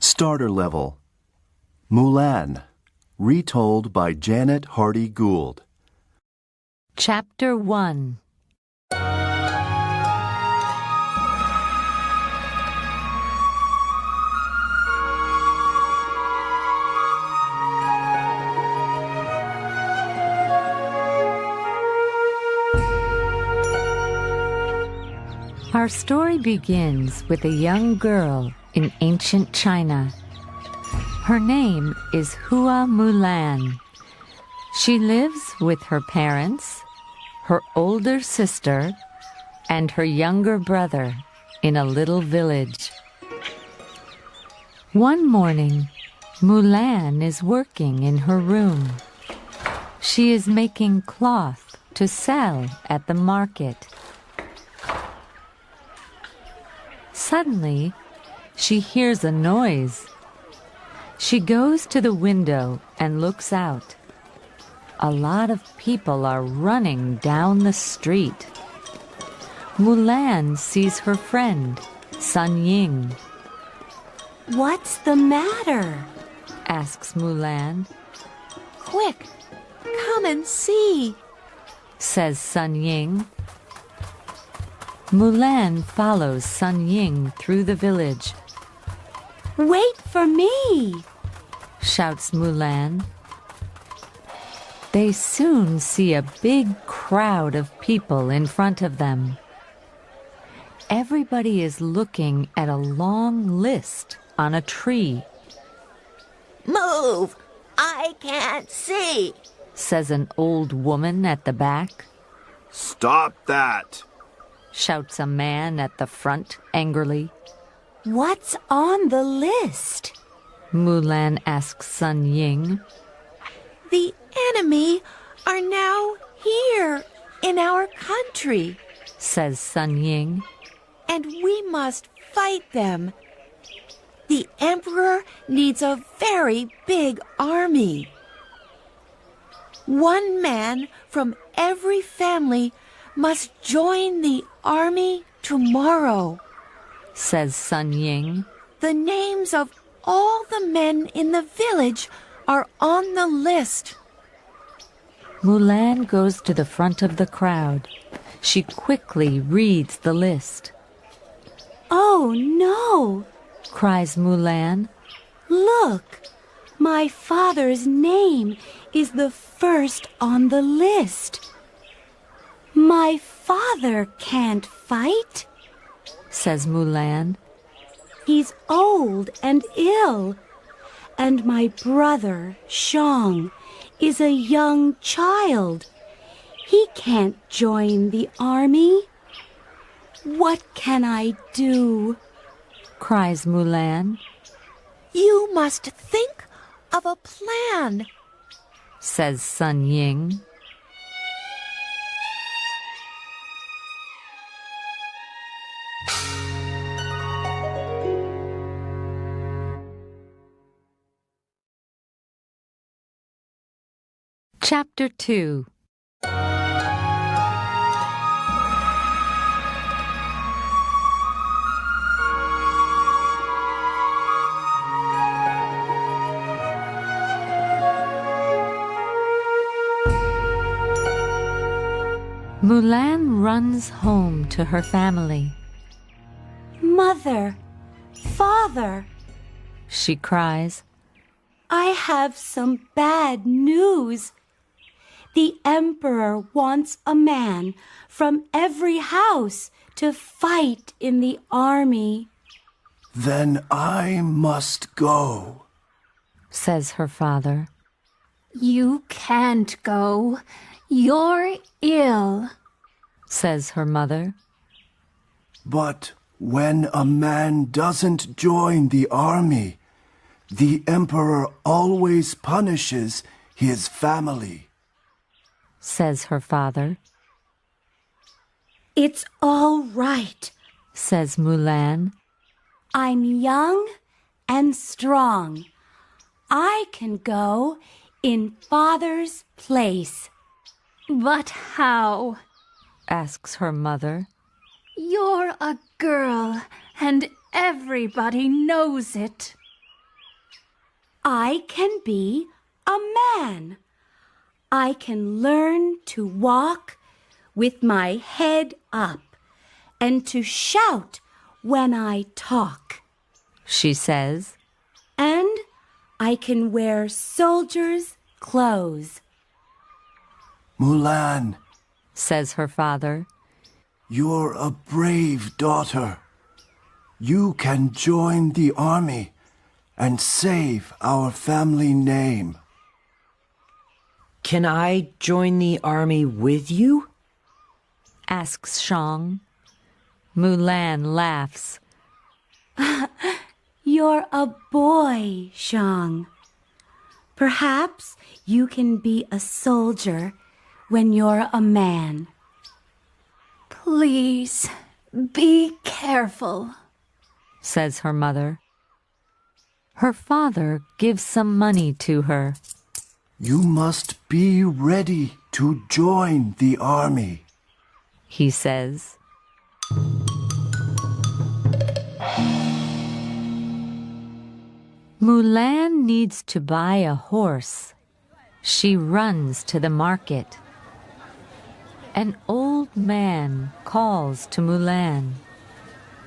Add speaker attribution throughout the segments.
Speaker 1: Starter Level. Mulan, retold by Janet Hardy Gould.
Speaker 2: Chapter 1. Our story begins with a young girl in ancient China. Her name is Hua Mulan. She lives with her parents, her older sister, and her younger brother in a little village. One morning, Mulan is working in her room. She is making cloth to sell at the market. Suddenly, she hears a noise. She goes to the window and looks out. A lot of people are running down the street. Mulan sees her friend, Sun Ying.
Speaker 3: "What's the matter?"
Speaker 2: asks Mulan.
Speaker 3: "Quick, come and see,"
Speaker 2: says Sun Ying. Mulan follows Sun Ying through the village.
Speaker 3: "Wait for me,"
Speaker 2: shouts Mulan. They soon see a big crowd of people in front of them. Everybody is looking at a long list on a tree.
Speaker 3: "Move! I can't see,"
Speaker 2: says an old woman at the back.
Speaker 1: Stop that!
Speaker 2: Shouts a man at the front angrily.
Speaker 3: "What's on the list?"
Speaker 2: Mulan asks Sun Ying.
Speaker 3: "The enemy are now here in our country,"
Speaker 2: says Sun Ying.
Speaker 3: "and we must fight them. The emperor needs a very big army. One man from every family must join the army tomorrow,"
Speaker 2: says Sun Ying.
Speaker 3: "The names of all the men in the village are on the list."
Speaker 2: Mulan goes to the front of the crowd. She quickly reads the list.
Speaker 3: "Oh no!"
Speaker 2: cries Mulan.
Speaker 3: "Look, my father's name is the first on the list. My father can't fight,"
Speaker 2: says Mulan.
Speaker 3: "He's old and ill, and my brother, Shang, is a young child. He can't join the army. What can I do?"
Speaker 2: cries Mulan.
Speaker 3: "You must think of a plan,"
Speaker 2: says Sun Ying. Chapter 2. Mulan runs home to her family.
Speaker 3: "Mother, father,"
Speaker 2: she cries.
Speaker 3: "I have some bad news. The emperor wants a man from every house to fight in the army."
Speaker 1: Then I must go,
Speaker 2: says her father.
Speaker 4: "You can't go. You're ill,"
Speaker 2: says her mother.
Speaker 1: But when a man doesn't join the army, the emperor always punishes his family,
Speaker 2: says her father.
Speaker 3: "It's all right,"
Speaker 2: says Mulan.
Speaker 3: "I'm young and strong. I can go in father's place."
Speaker 4: "But how?"
Speaker 2: asks her mother.
Speaker 4: "You're a girl, and everybody knows it."
Speaker 3: I can be a man. I can learn to walk with my head up and to shout when I talk,
Speaker 2: she says.
Speaker 3: And I can wear soldiers' clothes.
Speaker 1: Mulan,
Speaker 2: says her father.
Speaker 1: you're a brave daughter. You can join the army and save our family name.
Speaker 5: Can I join the army with you?
Speaker 2: Asks Shang. Mulan laughs.
Speaker 3: You're a boy, Shang. Perhaps you can be a soldier when you're a man.
Speaker 4: Please, be careful,
Speaker 2: says her mother. Her father gives some money to her.
Speaker 1: You must be ready to join the army,
Speaker 2: he says. Mulan needs to buy a horse. She runs to the market. An old man calls to Mulan.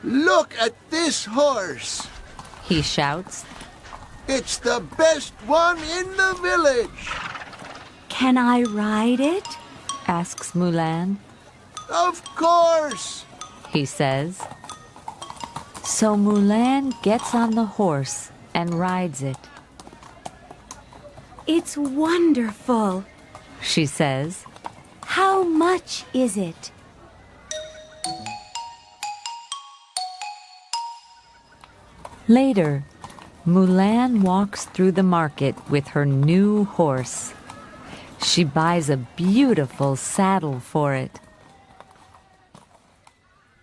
Speaker 6: Look at this horse.
Speaker 2: He shouts.
Speaker 6: It's the best one in the village.
Speaker 3: Can I ride it?
Speaker 2: Asks Mulan.
Speaker 6: Of course,
Speaker 2: He says. So Mulan gets on the horse and rides it.
Speaker 3: It's wonderful.
Speaker 2: She says.
Speaker 3: How much is it?
Speaker 2: Later, Mulan walks through the market with her new horse. She buys a beautiful saddle for it.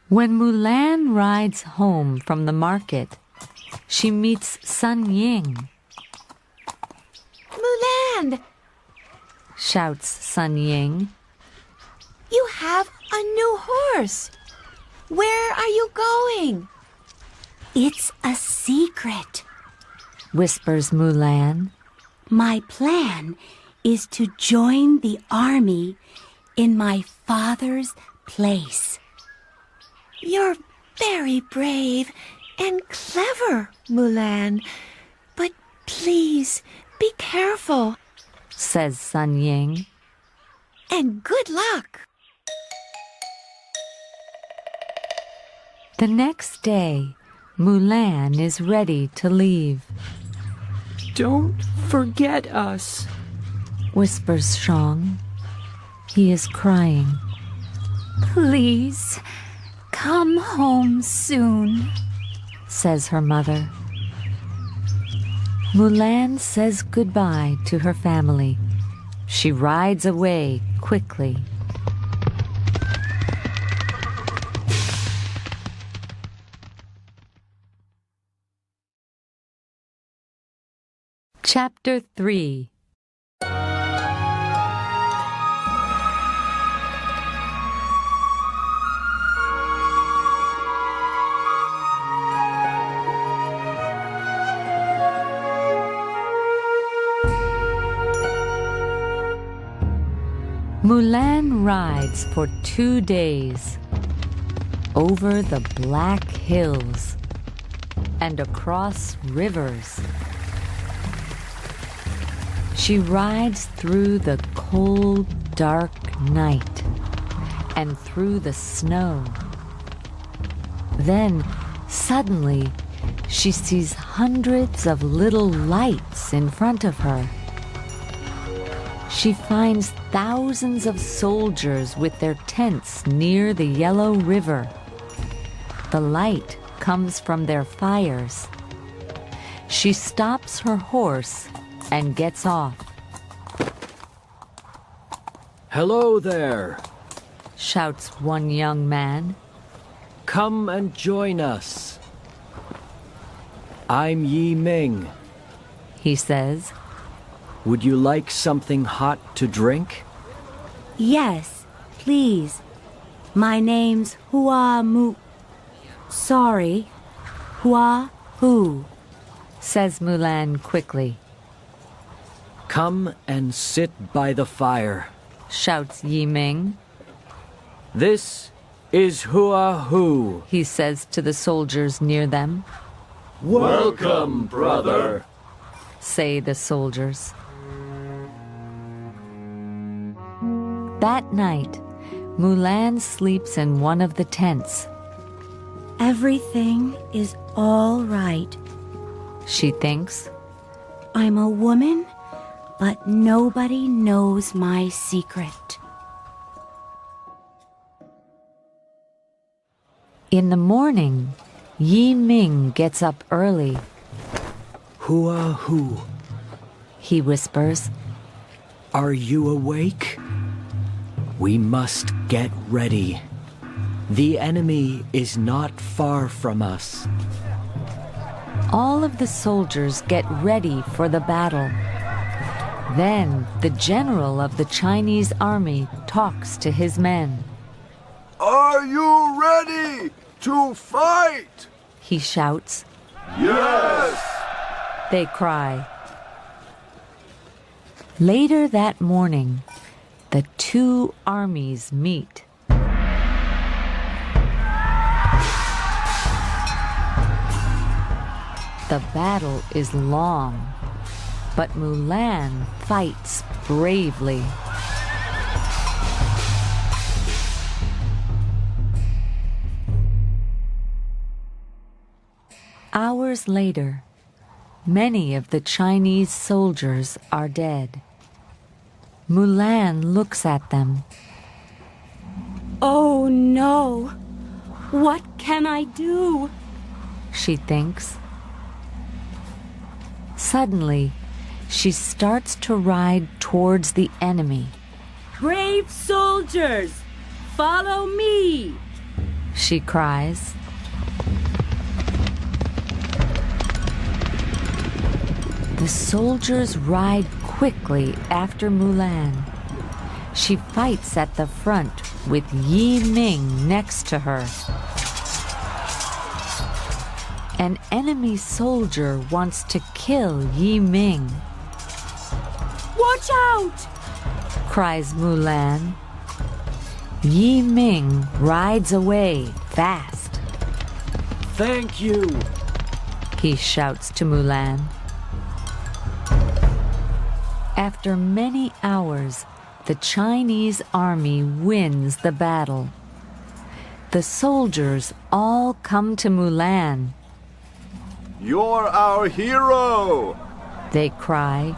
Speaker 2: When Mulan rides home from the market, she meets Sun Ying.
Speaker 7: Mulan,
Speaker 2: Shouts Sun Ying.
Speaker 7: you have a new horse. Where are you going?
Speaker 3: It's a secret.
Speaker 2: Whispers Mulan.
Speaker 3: My plan is to join the army in my father's place.
Speaker 7: You're very brave and clever, Mulan. But please, be careful.
Speaker 2: Says Sun Ying.
Speaker 7: And good luck.
Speaker 2: The next day, Mulan is ready to leave.
Speaker 5: Don't forget us.
Speaker 2: Whispers Shang. He is crying.
Speaker 4: please, come home soon,
Speaker 2: Says her mother. Mulan says goodbye to her family. She rides away quickly. Chapter 3. Mulan rides for 2 days over the black hills and across rivers. She rides through the cold, dark night and through the snow. Then, suddenly, she sees hundreds of little lights in front of her. She finds thousands of soldiers with their tents near the Yellow River. The light comes from their fires. She stops her horse and gets off.
Speaker 5: Hello there.
Speaker 2: Shouts one young man.
Speaker 5: Come and join us. I'm Yi Ming.
Speaker 2: He says.
Speaker 5: Would you like something hot to drink?
Speaker 3: Yes, please. My name's Hua Hu, says
Speaker 2: Mulan quickly.
Speaker 5: Come and sit by the fire,
Speaker 2: shouts Yi Ming.
Speaker 5: This is Hua Hu,
Speaker 2: He says to the soldiers near them.
Speaker 5: Welcome, brother,
Speaker 2: say the soldiers. That night, Mulan sleeps in one of the tents.
Speaker 3: Everything is all right.
Speaker 2: She thinks.
Speaker 3: I'm a woman, but nobody knows my secret.
Speaker 2: In the morning, Yi Ming gets up early.
Speaker 5: Hua Hu,
Speaker 2: He whispers.
Speaker 5: are you awake? We must get ready. The enemy is not far from us.
Speaker 2: All of the soldiers get ready for the battle. Then the general of the Chinese army talks to his men.
Speaker 6: Are you ready to fight?
Speaker 2: He shouts.
Speaker 6: Yes!
Speaker 2: They cry. Later that morning, the two armies meet. The battle is long, but Mulan fights bravely. Hours later, many of the Chinese soldiers are dead. Mulan looks at them.
Speaker 3: Oh no! What can I do?
Speaker 2: She thinks. Suddenly, she starts to ride towards the enemy.
Speaker 3: Brave soldiers, follow me!
Speaker 2: She cries. The soldiers ride quickly after Mulan. She fights at the front with Yi Ming next to her. An enemy soldier wants to kill Yi Ming.
Speaker 3: Watch out!
Speaker 2: Cries Mulan. Yi Ming rides away fast.
Speaker 5: Thank you,
Speaker 2: He shouts to Mulan. After many hours, the Chinese army wins the battle. The soldiers all come to Mulan.
Speaker 6: You're our hero!
Speaker 2: They cry.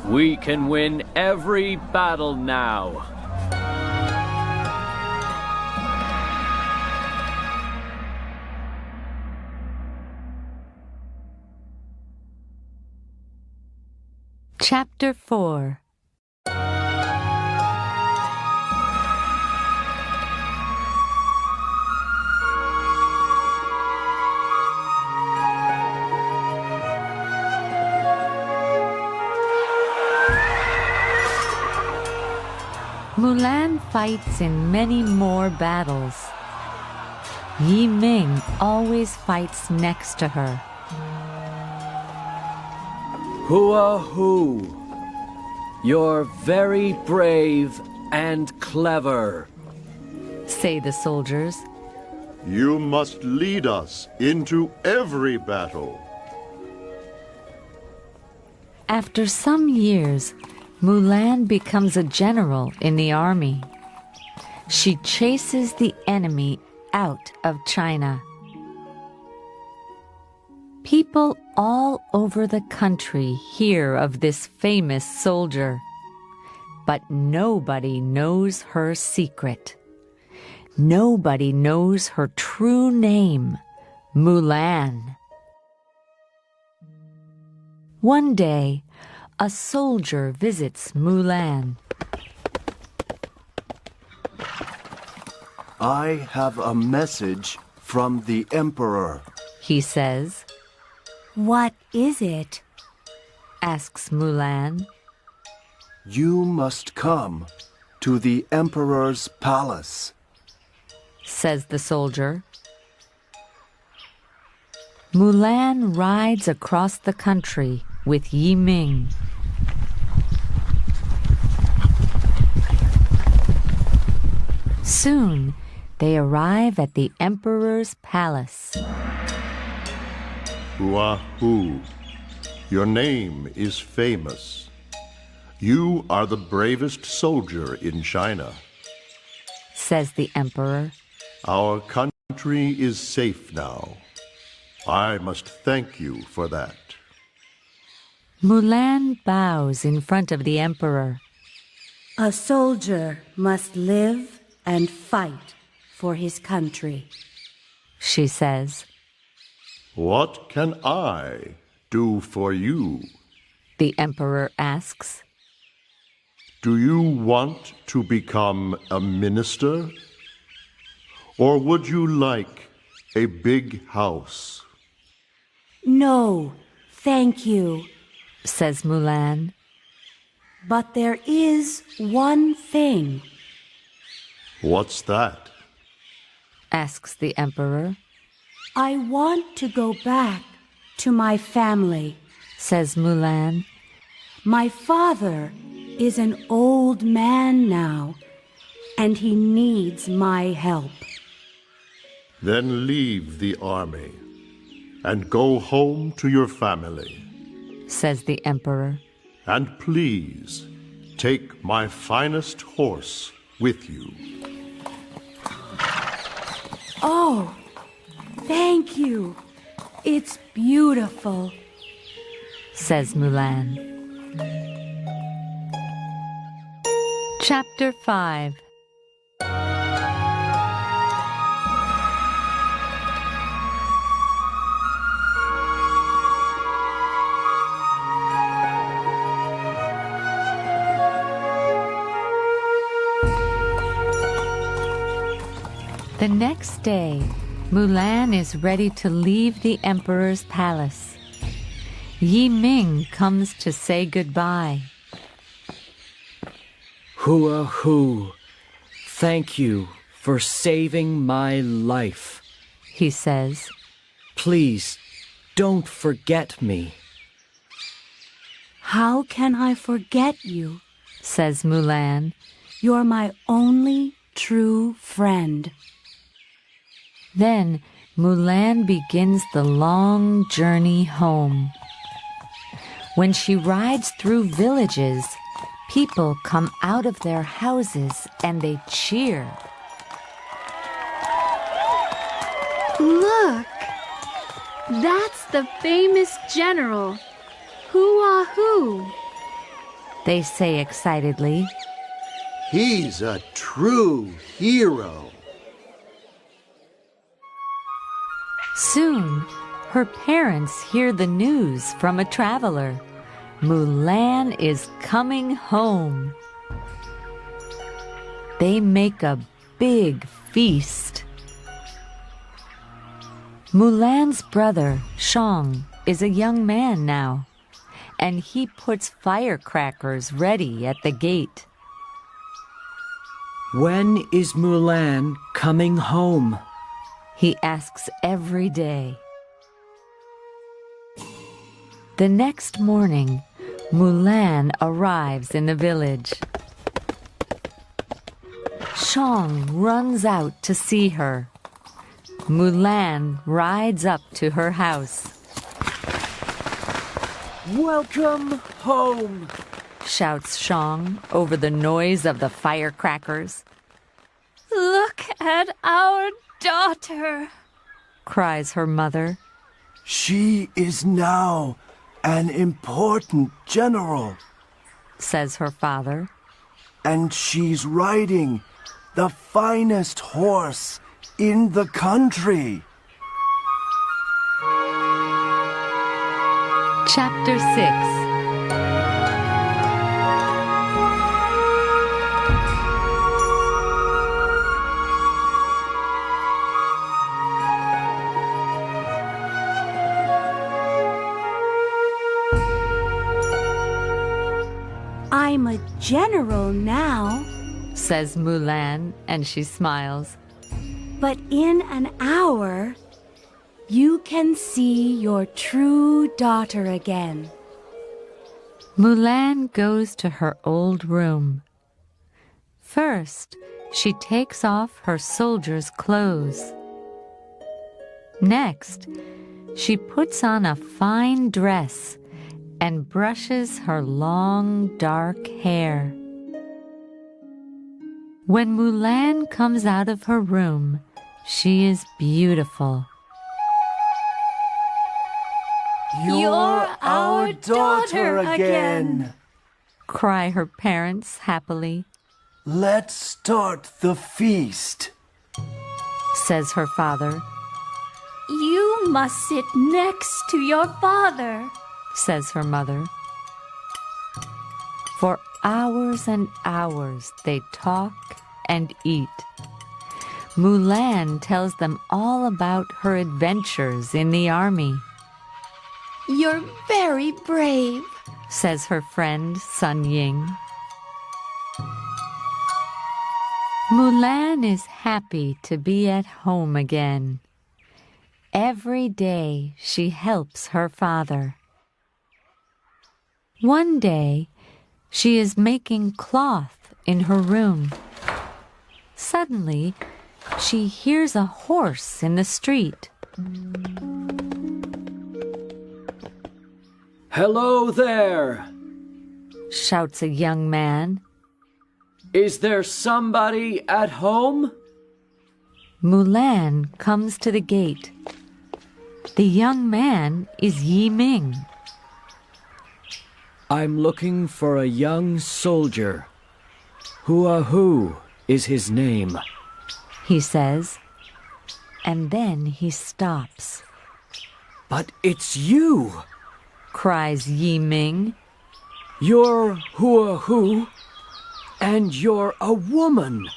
Speaker 5: We can win every battle now.
Speaker 2: Chapter 4. Mulan fights in many more battles. Yi Ming always fights next to her.
Speaker 5: Hua Hu, you're very brave and clever,
Speaker 2: Say the soldiers.
Speaker 6: You must lead us into every battle.
Speaker 2: After some years, Mulan becomes a general in the army. She chases the enemy out of China. People all over the country hear of this famous soldier, but nobody knows her secret. Nobody knows her true name, Mulan. One day, a soldier visits Mulan.
Speaker 1: I have a message from the Emperor.
Speaker 2: He says.
Speaker 3: What is it?
Speaker 2: Asks Mulan.
Speaker 1: You must come to the Emperor's palace,
Speaker 2: Says the soldier. Mulan rides across the country with Yi Ming. Soon, they arrive at the emperor's palace.
Speaker 6: Hua-hu, your name is famous. You are the bravest soldier in China.
Speaker 2: Says the emperor.
Speaker 6: Our country is safe now. I must thank you for that.
Speaker 2: Mulan bows in front of the emperor.
Speaker 3: A soldier must live and fight for his country,
Speaker 2: She says.
Speaker 6: What can I do for you?
Speaker 2: The emperor asks.
Speaker 6: Do you want to become a minister? Or would you like a big house?
Speaker 3: No, thank you.
Speaker 2: Says Mulan.
Speaker 3: But there is one thing.
Speaker 6: What's that?
Speaker 2: Asks the emperor.
Speaker 3: I want to go back to my family.
Speaker 2: Says Mulan.
Speaker 3: My father is an old man now, and he needs my help.
Speaker 6: Then leave the army and go home to your family.
Speaker 2: Says the emperor.
Speaker 6: And please take my finest horse with you.
Speaker 3: Oh, thank you. It's beautiful.
Speaker 2: Says Mulan. Chapter 5. The next day, Mulan is ready to leave the emperor's palace. Yi Ming comes to say goodbye.
Speaker 5: Hua-hu, thank you for saving my life.
Speaker 2: He says.
Speaker 5: Please, don't forget me.
Speaker 3: How can I forget you?
Speaker 2: Says Mulan.
Speaker 3: You're my only true friend.
Speaker 2: Then Mulan begins the long journey home. When she rides through villages, people come out of their houses and they cheer.
Speaker 4: Look! That's the famous general, Hua-hu.
Speaker 2: They say excitedly.
Speaker 1: He's a true hero.
Speaker 2: Soon, her parents hear the news from a traveler. Mulan is coming home. They make a big feast. Mulan's brother, Shang, is a young man now, and he puts firecrackers ready at the gate.
Speaker 5: When is Mulan coming home?
Speaker 2: He asks every day. The next morning, Mulan arrives in the village. Shang runs out to see her. Mulan rides up to her house.
Speaker 5: Welcome home!
Speaker 2: Shouts Shang over the noise of the firecrackers.
Speaker 4: Look at our daughter.
Speaker 2: Cries her mother.
Speaker 1: She is now an important general.
Speaker 2: Says her father.
Speaker 1: And she's riding the finest horse in the country.
Speaker 2: Chapter 6.
Speaker 3: I'm a general now,
Speaker 2: Says Mulan, and she smiles.
Speaker 3: but in an hour, you can see your true daughter again.
Speaker 2: Mulan goes to her old room. First, She takes off her soldier's clothes. Next, she puts on a fine dress and brushes her long, dark hair. When Mulan comes out of her room, she is beautiful.
Speaker 1: You're our daughter again,
Speaker 2: cry her parents happily.
Speaker 1: Let's start the feast,
Speaker 2: says her father.
Speaker 4: You must sit next to your father,
Speaker 2: says her mother. For hours and hours they talk and eat. Mulan tells them all about her adventures in the army.
Speaker 7: You're very brave,
Speaker 2: says her friend Sun Ying. Mulan is happy to be at home again. Every day she helps her father. One day she is making cloth in her room. Suddenly she hears a horse in the street.
Speaker 5: Hello there!
Speaker 2: Shouts a young man.
Speaker 5: Is there somebody at home?
Speaker 2: Mulan comes to the gate. The young man is Yi Ming.
Speaker 5: I'm looking for a young soldier. Who is his name,
Speaker 2: he says, and then he stops.
Speaker 5: But it's you!
Speaker 2: Cries Yi Ming.
Speaker 5: You're who, and you're a woman.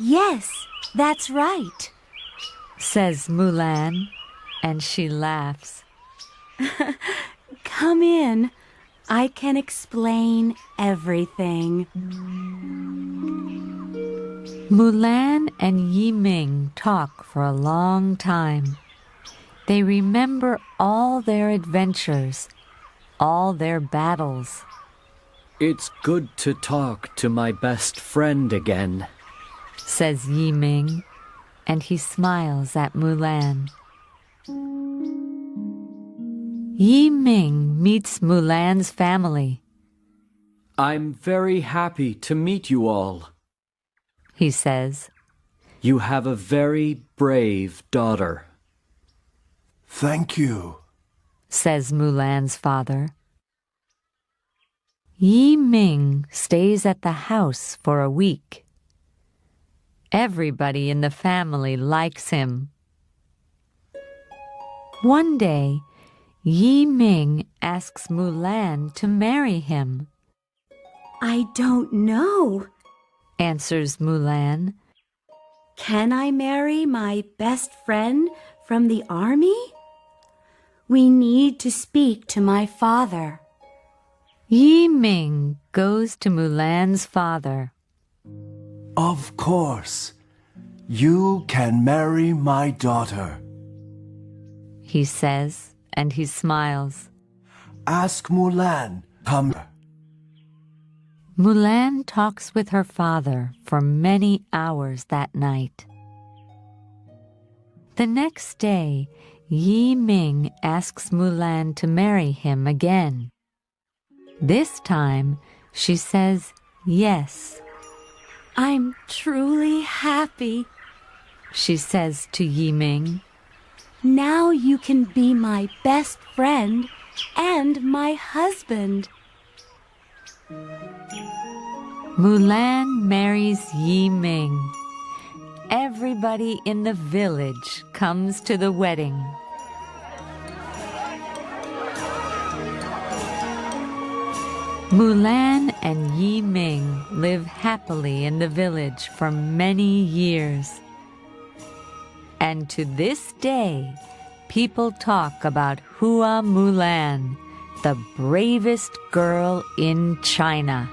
Speaker 3: Yes, that's right,
Speaker 2: says Mulan, and she laughs.
Speaker 3: Come in. I can explain everything.
Speaker 2: Mulan and Yi Ming talk for a long time. They remember all their adventures, all their battles.
Speaker 5: It's good to talk to my best friend again,
Speaker 2: says Yi Ming, and he smiles at Mulan. Yi Ming meets Mulan's family.
Speaker 5: I'm very happy to meet you all,
Speaker 2: he says.
Speaker 5: You have a very brave daughter.
Speaker 1: Thank you,
Speaker 2: says Mulan's father. Yi Ming stays at the house for a week. Everybody in the family likes him. One day, Yi Ming asks Mulan to marry him.
Speaker 3: I don't know,
Speaker 2: answers Mulan.
Speaker 3: Can I marry my best friend from the army? We need to speak to my father.
Speaker 2: Yi Ming goes to Mulan's father.
Speaker 1: Of course. You can marry my daughter,
Speaker 2: he says, and he smiles.
Speaker 1: Ask Mulan. Come.
Speaker 2: Mulan talks with her father for many hours that night. The next day, Yi Ming asks Mulan to marry him again. This time, she says yes.
Speaker 3: I'm truly happy,
Speaker 2: she says to Yi Ming.
Speaker 3: Now you can be my best friend and my husband.
Speaker 2: Mulan marries Yi Ming. Everybody in the village comes to the wedding. Mulan and Yi Ming live happily in the village for many years. And to this day, people talk about Hua Mulan, the bravest girl in China.